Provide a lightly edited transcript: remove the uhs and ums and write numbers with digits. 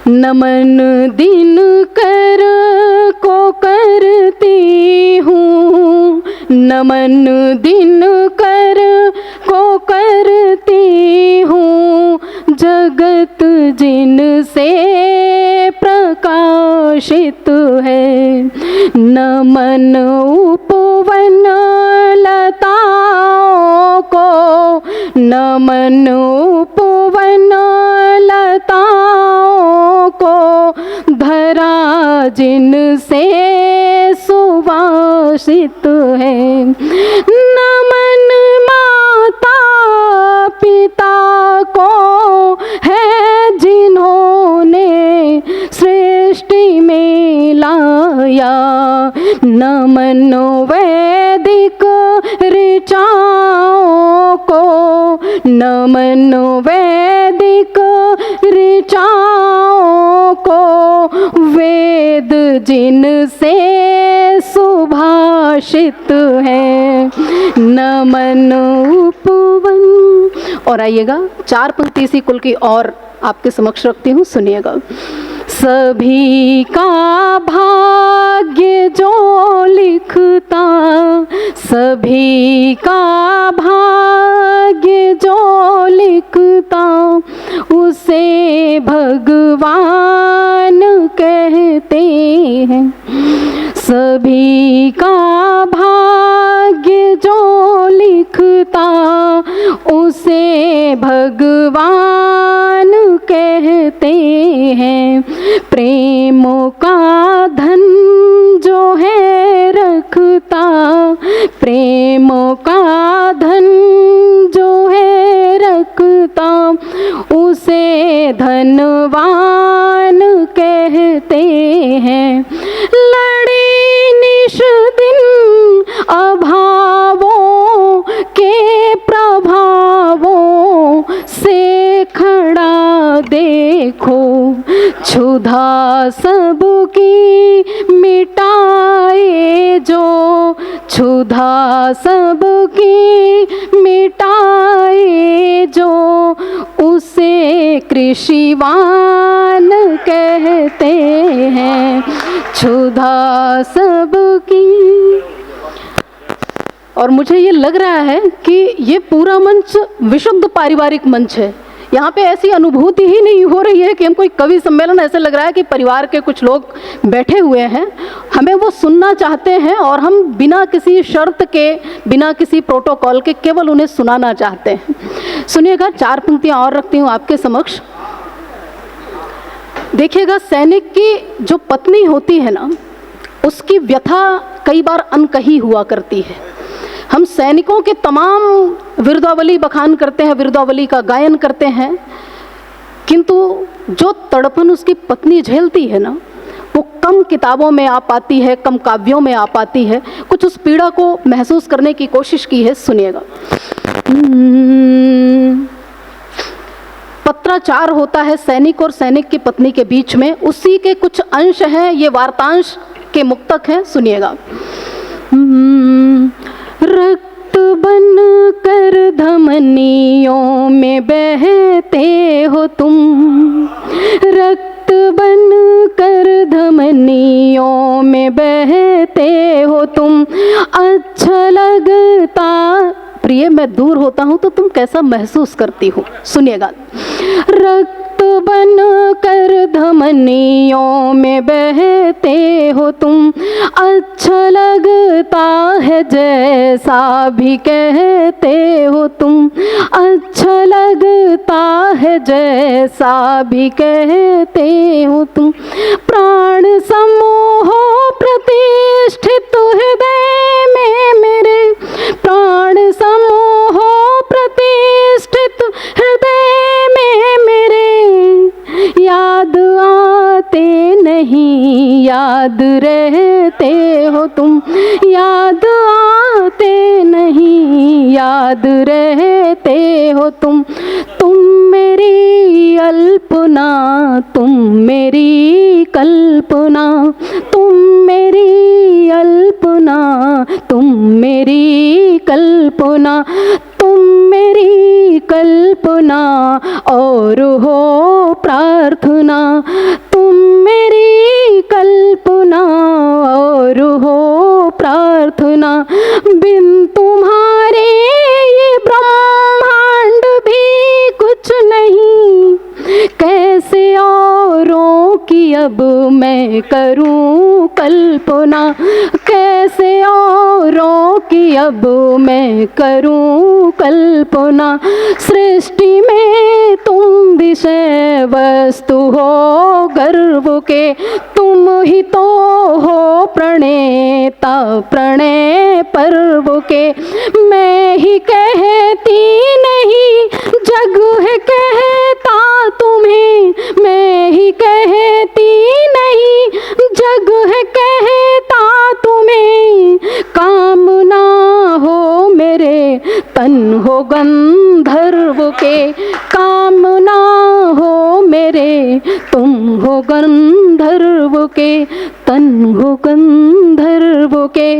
नमन दिन कर को करती हूँ, नमन दिन कर को करती हूँ, जगत जिनसे प्रकाशित है। नमन उपवन लताओं को, नमन उपवन लताओं को, धरा जिनसे सुवासित है। नमन माता पिता को है जिन्होंने सृष्टि में लाया। नमन वैदिक ऋचाओं को, नमन वैदिक ऋचाओं को, वेद जिनसे सुभाषित है। नमन उपवन। और आइएगा, 4 पंक्ति इसी कुल की और आपके समक्ष रखती हूँ, सुनिएगा। सभी का भाग्य जो लिखता, सभी का भाग्य जो लिखता, उसे भगवान कहते हैं। सभी का भाग्य जो लिखता, उसे भगवान कहते हैं। प्रेम का धन जो है रखता, प्रेम का धन जो है रखता, उसे धनवान कहते हैं। लड़ी निश दिन अभावों के प्रभावों से खड़ा देखो, क्षुधा सबकी मिटाए जो, क्षुधा सबकी मिटाए जो, उसे कृषिवान कहते हैं। क्षुधा सबकी। और मुझे ये लग रहा है कि ये पूरा मंच विशुद्ध पारिवारिक मंच है। यहाँ पे ऐसी अनुभूति ही नहीं हो रही है कि हम कोई कवि सम्मेलन, ऐसे लग रहा है कि परिवार के कुछ लोग बैठे हुए हैं, हमें वो सुनना चाहते हैं और हम बिना किसी शर्त के, बिना किसी प्रोटोकॉल के केवल उन्हें सुनाना चाहते हैं। सुनिएगा, 4 पंक्तियाँ और रखती हूँ आपके समक्ष। देखिएगा, सैनिक की जो पत्नी होती है ना, उसकी व्यथा कई बार अनकही हुआ करती है। हम सैनिकों के तमाम वीरदावली बखान करते हैं, वीरदावली का गायन करते हैं, किंतु जो तड़पन उसकी पत्नी झेलती है ना, वो कम किताबों में आ पाती है, कम काव्यों में आ पाती है। कुछ उस पीड़ा को महसूस करने की कोशिश की है, सुनिएगा। पत्राचार होता है सैनिक और सैनिक की पत्नी के बीच में, उसी के कुछ अंश हैं, ये वार्तांश के मुक्तक हैं, सुनिएगा। रक्त बन कर धमनियों में बहते हो तुम, रक्त बन कर धमनियों में बहते हो तुम, अच्छा लगता। प्रिय, मैं दूर होता हूँ तो तुम कैसा महसूस करती हो, सुनिएगा। रक्त बन कर धमनियों में बहते हो तुम, अच्छा लगता है जैसा भी कहते हो तुम, अच्छा लगता है जैसा भी कहते हो तुम। प्राण समूह प्रतिष्ठित हृदय में मेरे, प्राण समूह प्रतिष्ठित हृदय में मेरे, याद आते नहीं, याद रहते हो तुम, याद आते नहीं, याद रहते हो तुम। तुम मेरी अल्पना, तुम मेरी कल्पना, तुम मेरी अल्पना, तुम मेरी कल्पना, तुम मेरी कल्पना और हो प्रार्थना, तुम मेरी कल्पना और हो प्रार्थना, बिन तुम्हारे ये ब्रह्मांड भी कुछ नहीं। कैसे औरों की अब मैं करूं कल्पना, कैसे औरों की अब मैं करूं कल्पना। सृष्टि में तुम विषय वस्तु हो गर्व के, तुम ही तो हो प्रणेता प्रणय पर्व के। मैं ही कहती नहीं जग है कहता तुम्हें, मैं ही कहती नहीं जग है कहता तुम्हें। कामना हो मेरे तन हो गंधर्व के, कामना हो मेरे तुम हो गंधर्व के, तन हो गंधर्व के।